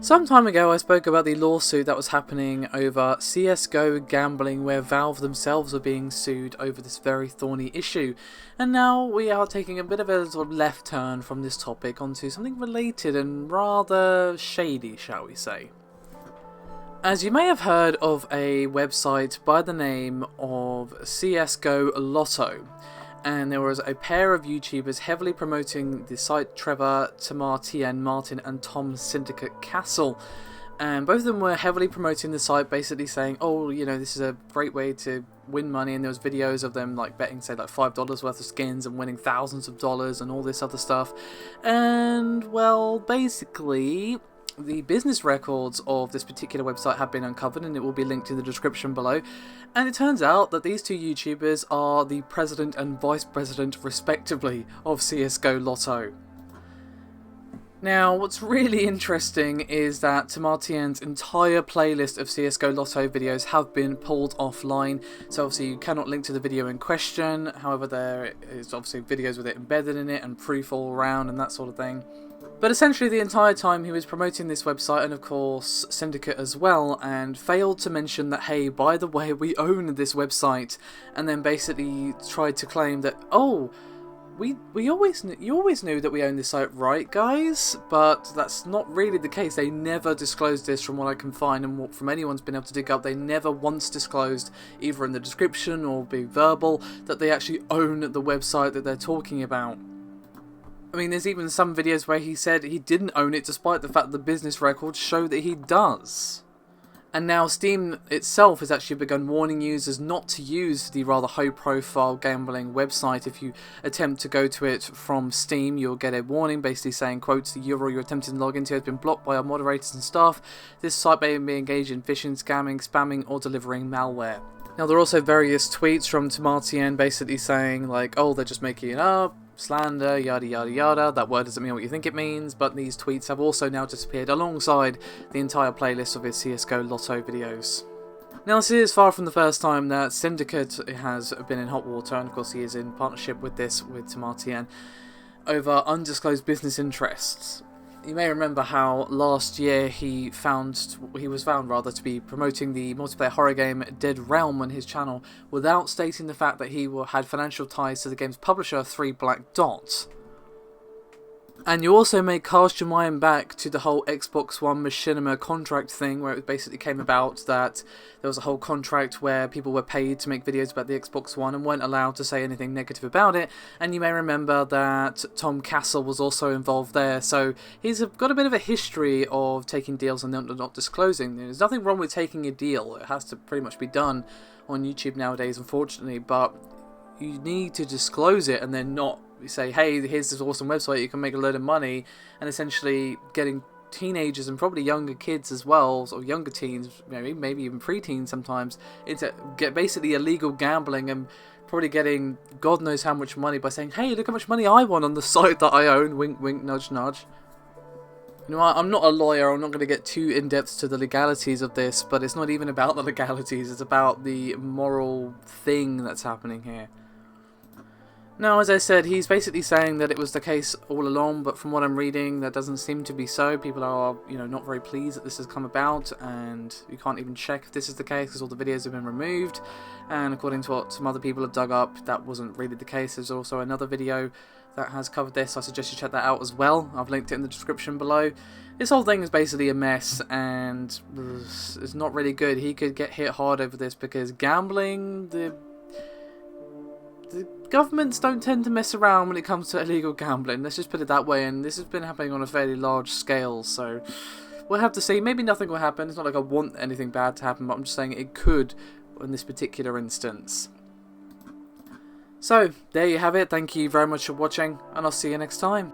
Some time ago I spoke about the lawsuit that was happening over CSGO gambling, where Valve themselves are being sued over this very thorny issue, and now we are taking a bit of a sort of left turn from this topic onto something related and rather shady, shall we say. As you may have heard of a website by the name of CSGO Lotto, and there was a pair of YouTubers heavily promoting the site, Trevor, Tamar TN Martin and Tom Syndicate Castle, and both of them were heavily promoting the site, basically saying, oh, you know, this is a great way to win money, and there was videos of them like betting, say, like $5 worth of skins and winning thousands of dollars and all this other stuff. And well, basically the business records of this particular website have been uncovered, and it will be linked in the description below. And it turns out that these two YouTubers are the president and vice president, respectively, of CSGO Lotto. Now, what's really interesting is that Tamartian's entire playlist of CSGO Lotto videos have been pulled offline, so obviously you cannot link to the video in question. However, there is obviously videos with it embedded in it and proof all around and that sort of thing. But essentially the entire time he was promoting this website, and of course Syndicate as well, and failed to mention that, hey, by the way, we own this website, and then basically tried to claim that, oh, you always knew that we own this site, right, guys? But that's not really the case. They never disclosed this, from what I can find, and from anyone's been able to dig up. They never once disclosed, either in the description or be verbal, that they actually own the website that they're talking about. I mean, there's even some videos where he said he didn't own it, despite the fact that the business records show that he does. And now Steam itself has actually begun warning users not to use the rather high-profile gambling website. If you attempt to go to it from Steam, you'll get a warning basically saying, quote, the URL you're attempting to log into has been blocked by our moderators and staff. This site may be engaged in phishing, scamming, spamming, or delivering malware. Now, there are also various tweets from Tamartian basically saying, like, oh, they're just making it up, slander, yada yada yada, that word doesn't mean what you think it means, but these tweets have also now disappeared alongside the entire playlist of his CSGO Lotto videos. Now, this is far from the first time that Syndicate has been in hot water, and of course he is in partnership with Tamartian over undisclosed business interests. You may remember how last year he was found to be promoting the multiplayer horror game Dead Realm on his channel without stating the fact that he had financial ties to the game's publisher, 3 Black Dot. And you also may cast your mind back to the whole Xbox One machinima contract thing, where it basically came about that there was a whole contract where people were paid to make videos about the Xbox One and weren't allowed to say anything negative about it. And you may remember that Tom Castle was also involved there, so he's got a bit of a history of taking deals and not disclosing. There's nothing wrong with taking a deal. It has to pretty much be done on YouTube nowadays, unfortunately, but you need to disclose it and then not say, hey, here's this awesome website, you can make a load of money, and essentially getting teenagers and probably younger kids as well, or younger teens, maybe even pre-teens sometimes, into basically illegal gambling and probably getting God knows how much money by saying, hey, look how much money I won on the site that I own, wink wink, nudge nudge. You know, I'm not a lawyer, I'm not going to get too in-depth to the legalities of this, but it's not even about the legalities, it's about the moral thing that's happening here. Now, as I said, he's basically saying that it was the case all along, but from what I'm reading, that doesn't seem to be so. People are, not very pleased that this has come about, and you can't even check if this is the case because all the videos have been removed. And according to what some other people have dug up, that wasn't really the case. There's also another video that has covered this. I suggest you check that out as well. I've linked it in the description below. This whole thing is basically a mess, and it's not really good. He could get hit hard over this because gambling, the governments don't tend to mess around when it comes to illegal gambling, let's just put it that way, and this has been happening on a fairly large scale, so we'll have to see. Maybe nothing will happen. It's not like I want anything bad to happen, but I'm just saying it could in this particular instance. So, there you have it. Thank you very much for watching, and I'll see you next time.